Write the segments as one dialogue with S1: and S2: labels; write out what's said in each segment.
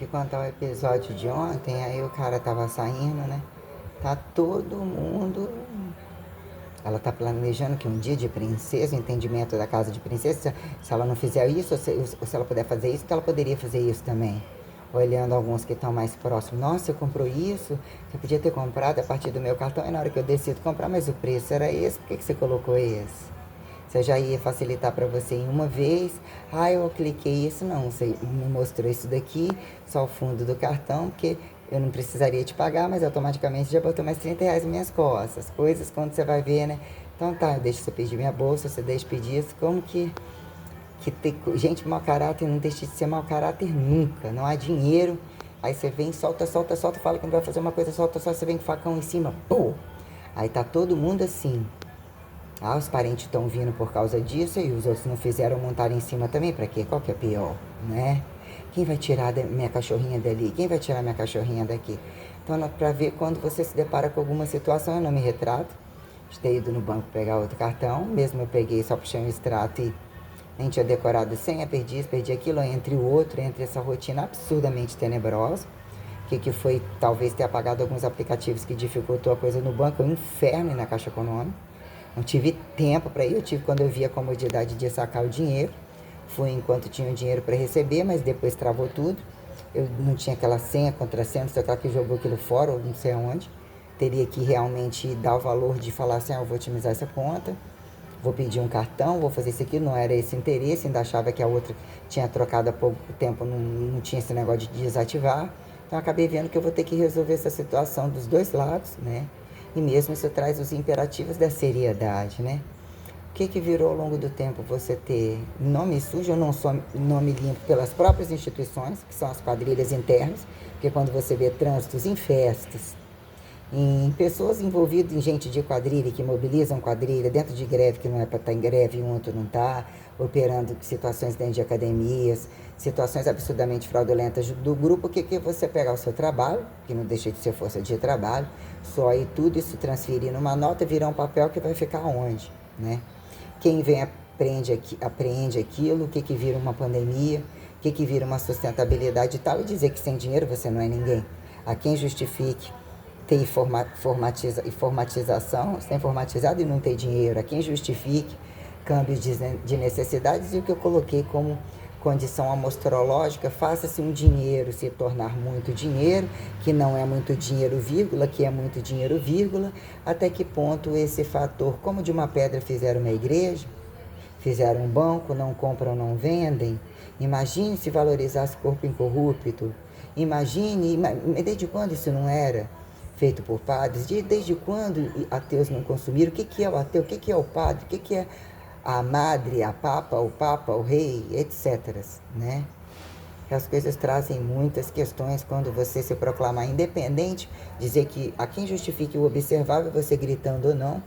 S1: que contar o episódio de ontem, aí o cara tava saindo, né? Tá todo mundo. Ela tá planejando que um dia de princesa, entendimento da casa de princesa, se ela não fizer isso, ou se ela puder fazer isso, então ela poderia fazer isso também. Olhando alguns que estão mais próximos. Nossa, você comprou isso? Você podia ter comprado a partir do meu cartão. E na hora que eu decido comprar, mas o preço era esse, por que você colocou esse? Você já ia facilitar para você em uma vez. Ah, eu cliquei isso. Não, você me mostrou isso daqui, só o fundo do cartão, porque eu não precisaria te pagar, mas automaticamente já botou mais R$ 30 nas minhas costas. Coisas quando você vai ver, né? Então tá, deixa você pedir minha bolsa, você deixa pedir isso. Como que tem, gente, mau caráter não deixa de ser mau caráter nunca. Não há dinheiro. Aí você vem, solta, solta, solta, fala que não vai fazer uma coisa, solta, só você vem com o facão em cima. Pô! Aí tá todo mundo assim. Ah, os parentes estão vindo por causa disso e os outros não fizeram montar em cima também. Pra quê? Qual que é pior, né? Quem vai tirar minha cachorrinha dali? Quem vai tirar minha cachorrinha daqui? Então, pra ver quando você se depara com alguma situação, eu não me retrato. De ter ido no banco pegar outro cartão. Mesmo eu peguei, só puxei um extrato e nem tinha decorado senha, perdi isso, perdi aquilo. Entre o outro, entre essa rotina absurdamente tenebrosa. Que foi talvez ter apagado alguns aplicativos que dificultou a coisa no banco. É um inferno na Caixa Econômica. Não tive tempo para ir, eu tive quando eu vi a comodidade de sacar o dinheiro. Fui enquanto tinha o dinheiro para receber, mas depois travou tudo. Eu não tinha aquela senha, contrassenha, sei lá que jogou aquilo fora, ou não sei aonde. Teria que realmente dar o valor de falar assim, eu vou otimizar essa conta, vou pedir um cartão, vou fazer isso aqui. Não era esse interesse, ainda achava que a outra tinha trocado há pouco tempo, não tinha esse negócio de desativar. Então acabei vendo que eu vou ter que resolver essa situação dos dois lados, né? E mesmo isso traz os imperativos da seriedade, né? O que virou ao longo do tempo você ter nome sujo ou não só nome limpo pelas próprias instituições, que são as quadrilhas internas, porque quando você vê trânsitos em festas, em pessoas envolvidas em gente de quadrilha, que mobilizam quadrilha dentro de greve, que não é para estar em greve e um outro não está, operando situações dentro de academias, situações absurdamente fraudulentas do grupo, que você pegar o seu trabalho, que não deixa de ser força de trabalho, só e tudo isso transferir numa nota, virar um papel que vai ficar onde, né? Quem vem apreende aquilo, o que vira uma pandemia, o que vira uma sustentabilidade e tal, e dizer que sem dinheiro você não é ninguém. A quem justifique ter informatização, está informatizado e não ter dinheiro. A quem justifique câmbio de necessidades, e o que eu coloquei como condição amostrológica, faça-se um dinheiro se tornar muito dinheiro, que não é muito dinheiro, vírgula, que é muito dinheiro, vírgula, até que ponto esse fator, como de uma pedra fizeram uma igreja, fizeram um banco, não compram, não vendem. Imagine se valorizasse corpo incorrupto. Imagine, desde quando isso não era feito por padres? Desde quando ateus não consumiram? O que é o ateu? O que é o padre? O que é a madre, a papa, o rei, etc. Né? As coisas trazem muitas questões quando você se proclamar independente, dizer que a quem justifique o observável, você gritando ou não,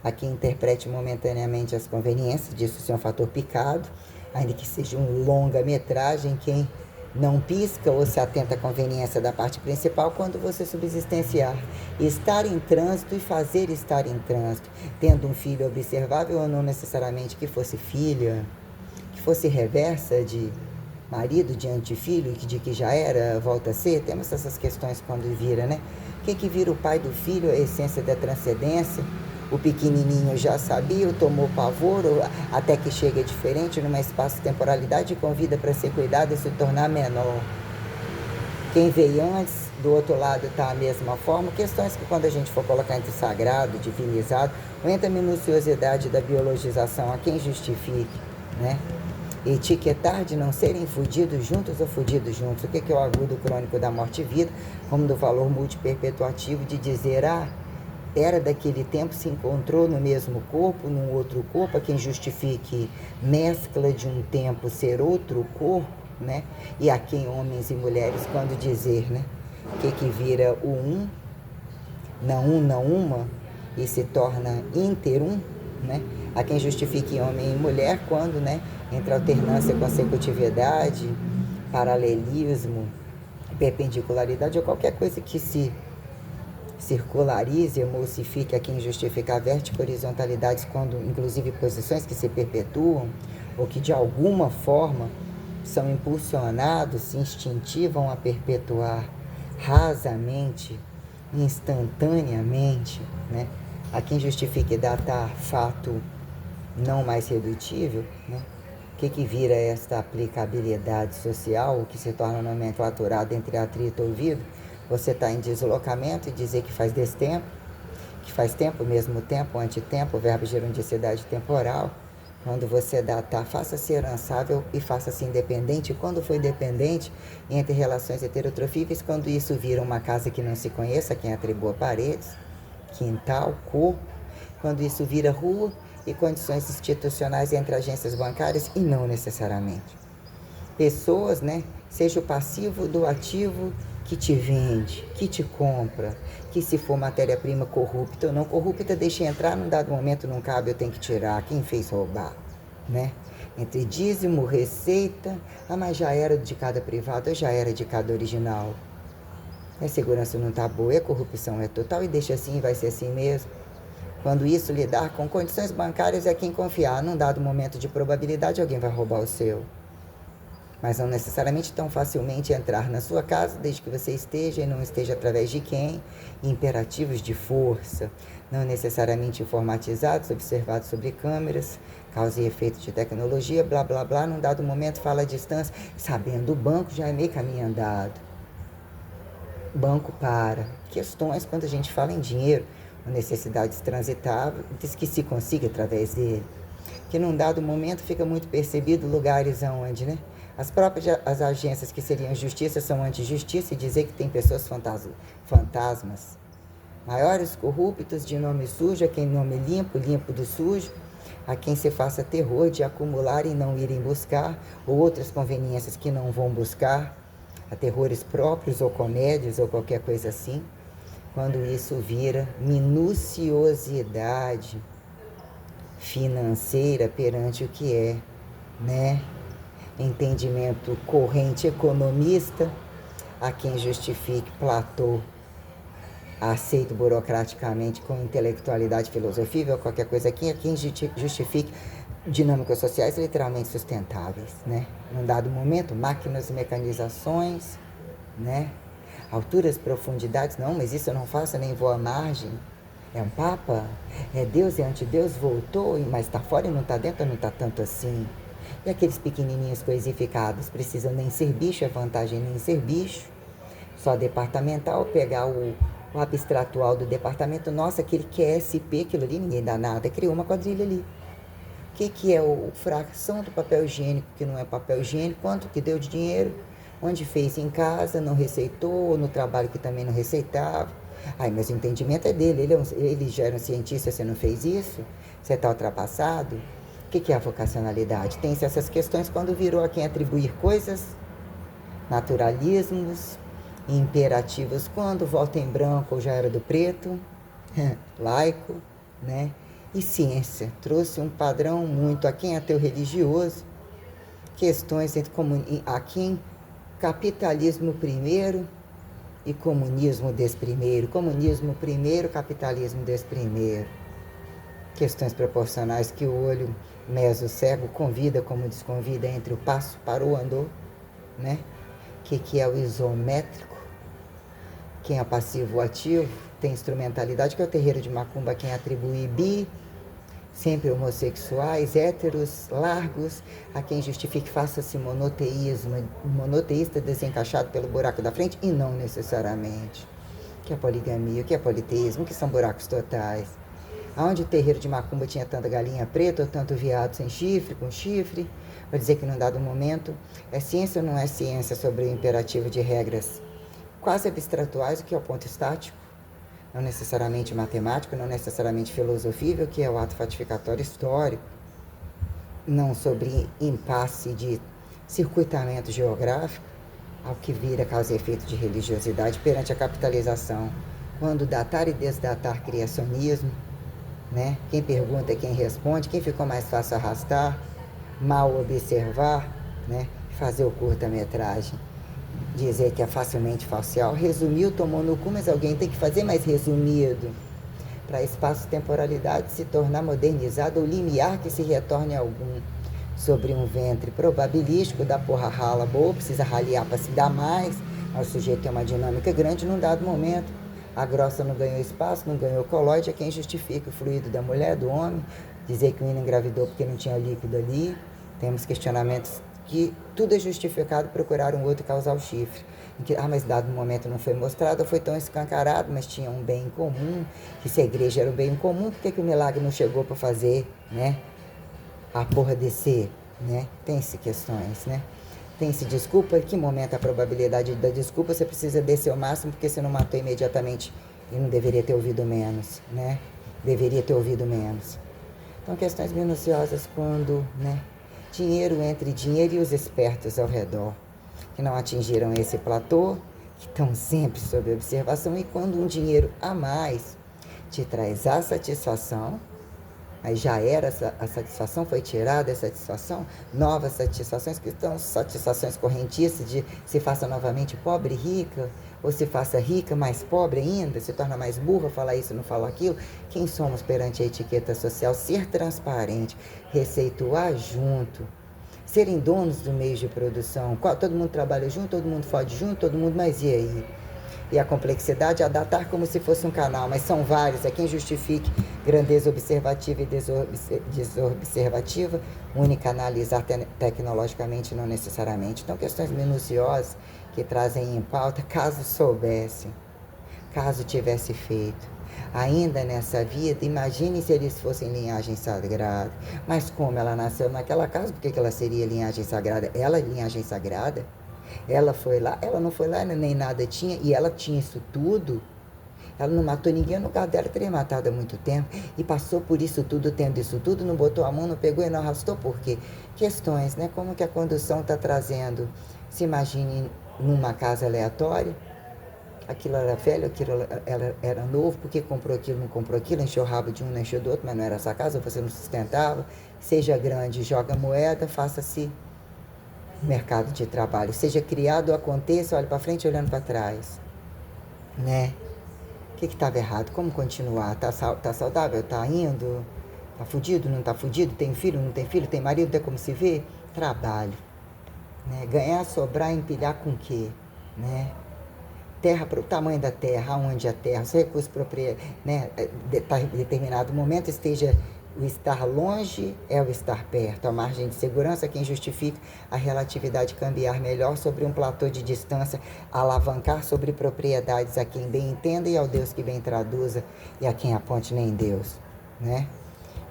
S1: a quem interprete momentaneamente as conveniências, disso ser um fator picado, ainda que seja um longa-metragem, quem não pisca ou se atenta à conveniência da parte principal quando você subsistenciar. Estar em trânsito e fazer estar em trânsito, tendo um filho observável ou não necessariamente que fosse filha, que fosse reversa de marido diante de filho, de que já era, volta a ser. Temos essas questões quando vira, né? O que vira o pai do filho, a essência da transcendência? O pequenininho já sabia, tomou pavor, até que chega diferente numa espaço-temporalidade e convida para ser cuidado e se tornar menor. Quem veio antes, do outro lado está a mesma forma. Questões que quando a gente for colocar entre sagrado, divinizado, entra a minuciosidade da biologização, a quem justifique, né? Etiquetar de não serem fudidos juntos ou fudidos juntos. O que é o agudo crônico da morte e vida, como do valor multiperpetuativo de dizer, era daquele tempo, se encontrou no mesmo corpo, num outro corpo, a quem justifique mescla de um tempo ser outro corpo, né? E a quem homens e mulheres, quando dizer, né? Que vira o não uma, e se torna interum, né? A quem justifique homem e mulher, quando, né? Entre alternância, consecutividade, paralelismo, perpendicularidade, ou qualquer coisa que se circularize, emulsifique a quem justificar vertical horizontalidades, quando inclusive posições que se perpetuam, ou que de alguma forma são impulsionados, se instintivam a perpetuar rasamente, instantaneamente, né? A quem justifique datar fato não mais redutível, né? O que vira esta aplicabilidade social, o que se torna nomenclaturado entre atrito e ouvido? Você está em deslocamento e dizer que faz destempo, que faz tempo, mesmo tempo, antitempo, verbo gerondicidade temporal. Quando você datar, faça-se herançável e faça-se independente. Quando foi dependente, entre relações heterotrofíveis, quando isso vira uma casa que não se conheça, quem atribua paredes, quintal, corpo, quando isso vira rua e condições institucionais entre agências bancárias e não necessariamente. Pessoas, né? Seja o passivo do ativo que te vende, que te compra, que se for matéria-prima corrupta ou não corrupta, deixa entrar, num dado momento não cabe, eu tenho que tirar, quem fez roubar, né? Entre dízimo, receita, mas já era de cada privado, já era de cada original. A segurança não está boa, a corrupção é total e deixa assim, vai ser assim mesmo. Quando isso lidar com condições bancárias é quem confiar, num dado momento de probabilidade alguém vai roubar o seu. Mas não necessariamente tão facilmente entrar na sua casa, desde que você esteja e não esteja através de quem, imperativos de força, não necessariamente informatizados, observados sobre câmeras, causa e efeito de tecnologia, blá blá blá, num dado momento fala à distância, sabendo o banco já é meio caminho andado. Banco para questões quando a gente fala em dinheiro, necessidades transitáveis que se consiga através dele, que num dado momento fica muito percebido lugares onde, né? As agências que seriam justiça são anti-justiça e dizer que tem pessoas fantasmas. Maiores corruptos de nome sujo, a quem nome limpo, limpo do sujo, a quem se faça terror de acumular e não irem buscar, ou outras conveniências que não vão buscar, a terrores próprios ou comédias ou qualquer coisa assim, quando isso vira minuciosidade financeira perante o que é, né? Entendimento corrente economista, a quem justifique Platão, aceito burocraticamente com intelectualidade filosofia ou qualquer coisa aqui, a quem justifique dinâmicas sociais literalmente sustentáveis, né? Num dado momento, máquinas, mecanizações, né? Alturas, profundidades, não, mas isso eu não faço, nem vou à margem. É um papa? É Deus e antideus, voltou, mas está fora e não está dentro, não está tanto assim. E aqueles pequenininhos coisificados precisam nem ser bicho, é vantagem nem ser bicho. Só departamental, pegar o abstratual do departamento, nossa, aquele que é SP, aquilo ali, ninguém dá nada, criou uma quadrilha ali. O que é o fração do papel higiênico, que não é papel higiênico, quanto que deu de dinheiro, onde fez em casa, não receitou, no trabalho que também não receitava. Ai, mas o entendimento é dele, ele já era um cientista, você não fez isso? Você está ultrapassado? O que é a vocacionalidade? Tem-se essas questões quando virou a quem atribuir coisas, naturalismos, imperativos, quando volta em branco ou já era do preto, laico, né? E ciência, trouxe um padrão muito a quem é ateu religioso, questões entre a quem capitalismo primeiro e comunismo desprimeiro, comunismo primeiro, capitalismo desprimeiro. Questões proporcionais que o olho meso cego convida como desconvida entre o passo, parou, andou, né? Que é o isométrico, quem é passivo ativo, tem instrumentalidade, que é o terreiro de macumba, quem atribui bi, sempre homossexuais, héteros, largos, a quem justifique faça-se monoteísmo, monoteísta desencaixado pelo buraco da frente, e não necessariamente. O que é poligamia, o que é politeísmo, o que são buracos totais. Aonde o terreiro de macumba tinha tanta galinha preta ou tanto viado sem chifre, com chifre, para dizer que num dado momento é ciência ou não é ciência sobre o imperativo de regras quase abstratuais, o que é o ponto estático, não necessariamente matemático, não necessariamente filosofia, o que é o ato fatificatório histórico, não sobre impasse de circuitamento geográfico, ao que vira causa e efeito de religiosidade perante a capitalização, quando datar e desdatar criacionismo, né? Quem pergunta é quem responde, quem ficou mais fácil arrastar, mal observar, né? Fazer o curta-metragem, dizer que é facilmente facial, resumiu, tomou no cu, mas alguém tem que fazer mais resumido, para espaço-temporalidade se tornar modernizado ou limiar que se retorne a algum. sobre um ventre probabilístico da porra rala boa, precisa raliar para se dar mais, mas o sujeito tem uma dinâmica grande num dado momento. A grossa não ganhou espaço, não ganhou colóide, é quem justifica o fluido da mulher, do homem, dizer que o menino engravidou porque não tinha líquido ali. Temos questionamentos que tudo é justificado procurar um outro causar o chifre. Em que, mas dado momento não foi mostrado, foi tão escancarado, mas tinha um bem em comum, que se a igreja era um bem em comum, por que o milagre não chegou para fazer, né? A porra descer, né? Tem-se questões, né? Tem-se desculpa, em que momento a probabilidade da desculpa você precisa descer ao máximo, porque você não matou imediatamente e não deveria ter ouvido menos, né? Deveria ter ouvido menos. Então, questões minuciosas quando, né? Dinheiro entre dinheiro e os espertos ao redor, que não atingiram esse platô, que estão sempre sob observação, e quando um dinheiro a mais te traz a satisfação, aí já era a satisfação, foi tirada a satisfação, novas satisfações, que estão satisfações correntistas de se faça novamente pobre e rica, ou se faça rica, mais pobre ainda, se torna mais burra, fala isso, não fala aquilo. Quem somos perante a etiqueta social? Ser transparente, receituar junto, serem donos do meio de produção. Todo mundo trabalha junto, todo mundo fode junto, todo mundo, mas e aí? E a complexidade, a datar como se fosse um canal, mas são vários, é quem justifique grandeza observativa e desobservativa, unicanalizar tecnologicamente, não necessariamente. Então, questões minuciosas que trazem em pauta, caso soubesse, caso tivesse feito. Ainda nessa vida, imagine se eles fossem linhagem sagrada. Mas como ela nasceu naquela casa, por que ela seria linhagem sagrada? Ela é linhagem sagrada? Ela foi lá, ela não foi lá, nem nada tinha, e ela tinha isso tudo. Ela não matou ninguém, no lugar dela teria matado há muito tempo, e passou por isso tudo, tendo isso tudo, não botou a mão, não pegou e não arrastou, por quê? Questões, né? Como que a condução está trazendo? Se imagine numa casa aleatória, aquilo era velho, aquilo era novo, porque comprou aquilo, não comprou aquilo, encheu o rabo de um, não encheu do outro, mas não era essa casa, você não sustentava. Seja grande, joga moeda, faça-se mercado de trabalho, seja criado, aconteça, olhe para frente, olhando para trás, né? O que estava errado? Como continuar? Tá saudável? Tá indo? Tá fudido? Não tá fudido? Tem filho? Não tem filho? Tem marido? Tem como se ver? Trabalho, né? Ganhar, sobrar, empilhar com o quê, né? Terra, para o tamanho da terra, aonde a terra, os recursos proprietários, né? Em determinado momento esteja. O estar longe é o estar perto. A margem de segurança é quem justifica a relatividade cambiar melhor sobre um platô de distância, alavancar sobre propriedades a quem bem entenda e ao Deus que bem traduza e a quem aponte nem Deus, né?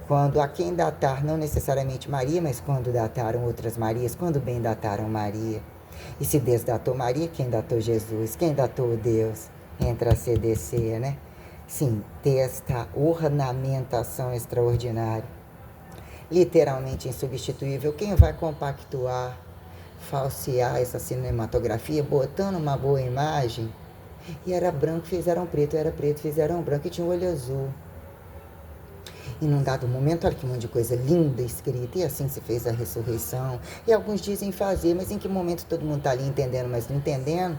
S1: Quando a quem datar, não necessariamente Maria, mas quando dataram outras Marias, quando bem dataram Maria. E se desdatou Maria, quem datou Jesus? Quem datou Deus? Entra a CDC, né? Sim, ter esta ornamentação extraordinária, literalmente insubstituível. Quem vai compactuar, falsear essa cinematografia, botando uma boa imagem? E era branco, fizeram preto, era preto, fizeram branco, e tinha um olho azul. E num dado momento, olha que monte de coisa linda escrita, e assim se fez a ressurreição. E alguns dizem fazer, mas em que momento todo mundo está ali entendendo, mas não entendendo?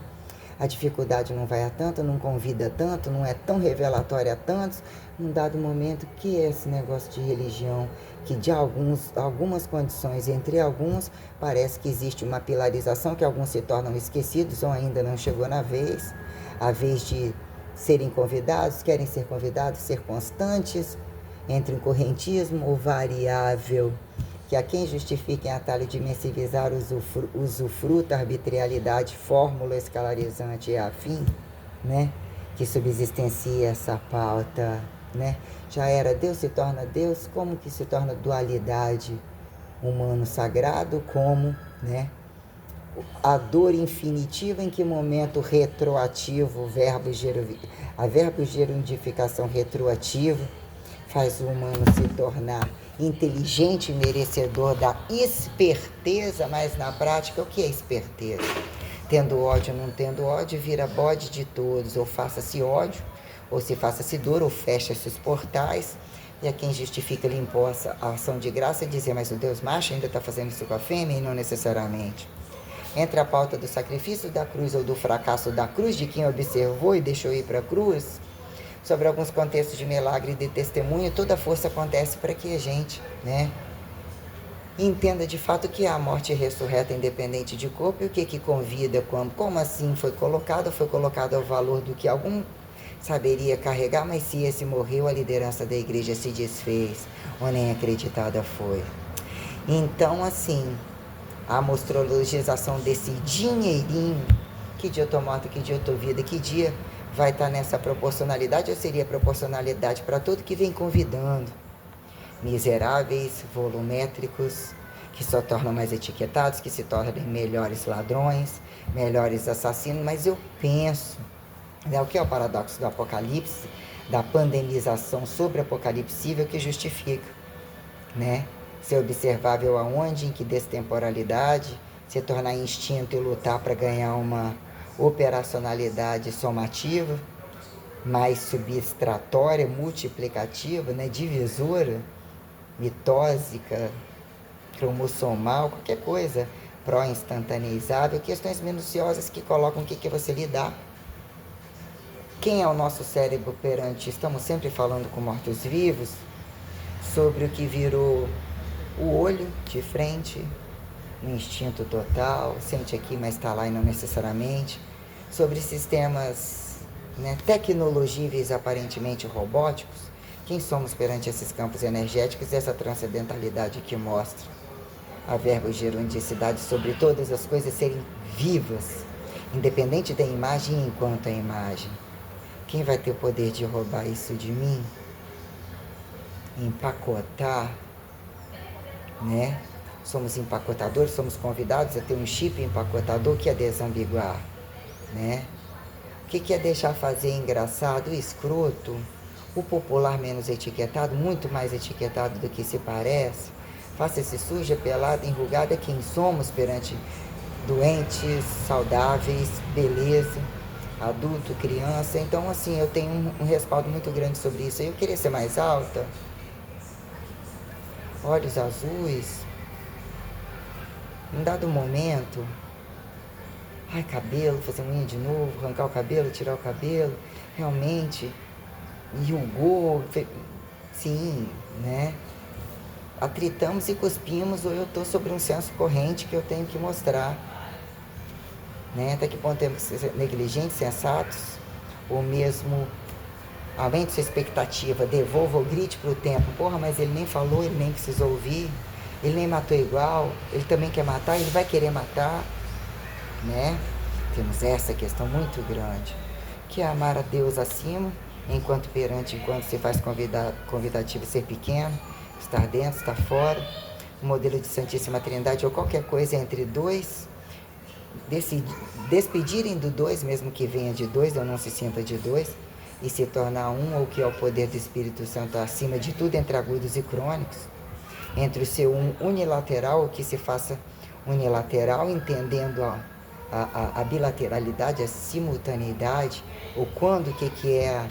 S1: A dificuldade não vai a tanto, não convida tanto, não é tão revelatória a tantos. Num dado momento, que é esse negócio de religião, que de algumas condições, entre alguns, parece que existe uma pilarização, que alguns se tornam esquecidos ou ainda não chegou na vez, a vez de serem convidados, querem ser convidados, ser constantes, entre um correntismo ou variável, que a quem justifiquem atalho de imersivizar usufruto, arbitrariedade, fórmula escalarizante e afim, né? Que subsistencia essa pauta, né? Já era Deus, se torna Deus, como que se torna dualidade humano-sagrado, como, né? A dor infinitiva, em que momento retroativo, a verbo gerundificação retroativa, faz o humano se tornar inteligente e merecedor da esperteza, mas na prática, o que é esperteza? Tendo ódio ou não tendo ódio, vira bode de todos, ou faça-se ódio, ou se faça-se dor, ou fecha-se os portais, e a quem justifica limpou a ação de graça, dizer, mas o Deus macho ainda está fazendo isso com a fêmea, e não necessariamente. Entre a pauta do sacrifício da cruz ou do fracasso da cruz, de quem observou e deixou ir para a cruz, sobre alguns contextos de milagre e de testemunho, toda força acontece para que a gente, né, Entenda de fato que há a morte ressurreta independente de corpo e o que convida, como assim foi colocado ao valor do que algum saberia carregar, mas se esse morreu, a liderança da igreja se desfez, ou nem acreditada foi. Então, assim, a astrologização desse dinheirinho, que dia eu tô morta, que dia eu tô vida, que dia vai estar nessa proporcionalidade, ou seria proporcionalidade para tudo que vem convidando. Miseráveis, volumétricos, que só tornam mais etiquetados, que se tornam melhores ladrões, melhores assassinos, mas eu penso, o que é o paradoxo do Apocalipse, da pandemização sobre apocalipsível que justifica, né? Ser observável aonde, em que destemporalidade, se tornar instinto e lutar para ganhar uma operacionalidade somativa, mais subtratória, multiplicativa, né? Divisora, mitósica, cromossomal, qualquer coisa pró-instantaneizável, questões minuciosas que colocam o que você lidar. Quem é o nosso cérebro perante? Estamos sempre falando com mortos-vivos sobre o que virou o olho de frente, no instinto total, sente aqui, mas está lá e não necessariamente, sobre sistemas, né, tecnologíveis aparentemente robóticos. Quem somos perante esses campos energéticos e essa transcendentalidade que mostra a verbo gerondicidade sobre todas as coisas serem vivas, independente da imagem enquanto a imagem. Quem vai ter o poder de roubar isso de mim? Empacotar, né? Somos empacotadores, somos convidados a ter um chip empacotador que é desambiguar, né? O que é deixar fazer engraçado, escroto, o popular menos etiquetado, muito mais etiquetado do que se parece. Faça-se suja, pelada, enrugada, quem somos perante doentes, saudáveis, beleza, adulto, criança. Então, assim, eu tenho um respaldo muito grande sobre isso. Eu queria ser mais alta, olhos azuis, em dado momento, ai, cabelo, fazer unha de novo, arrancar o cabelo, tirar o cabelo, realmente, julgou, sim, né? Atritamos e cuspimos, ou eu estou sobre um senso corrente que eu tenho que mostrar, né? Até que ponto temos que ser negligentes, sensatos, ou mesmo, além de sua expectativa, devolva ou grite para o tempo, porra, mas ele nem falou, ele nem precisou ouvir, ele nem matou igual, ele também quer matar, ele vai querer matar, né? Temos essa questão muito grande, que é amar a Deus acima, enquanto perante, enquanto se faz convidativo ser pequeno, estar dentro, estar fora, o modelo de Santíssima Trindade ou qualquer coisa entre dois, despedirem do dois, mesmo que venha de dois, eu não se sinta de dois, e se tornar um, ou que é o poder do Espírito Santo acima de tudo, entre agudos e crônicos, entre o seu unilateral, o que se faça unilateral, entendendo a bilateralidade, a simultaneidade, ou quando o que é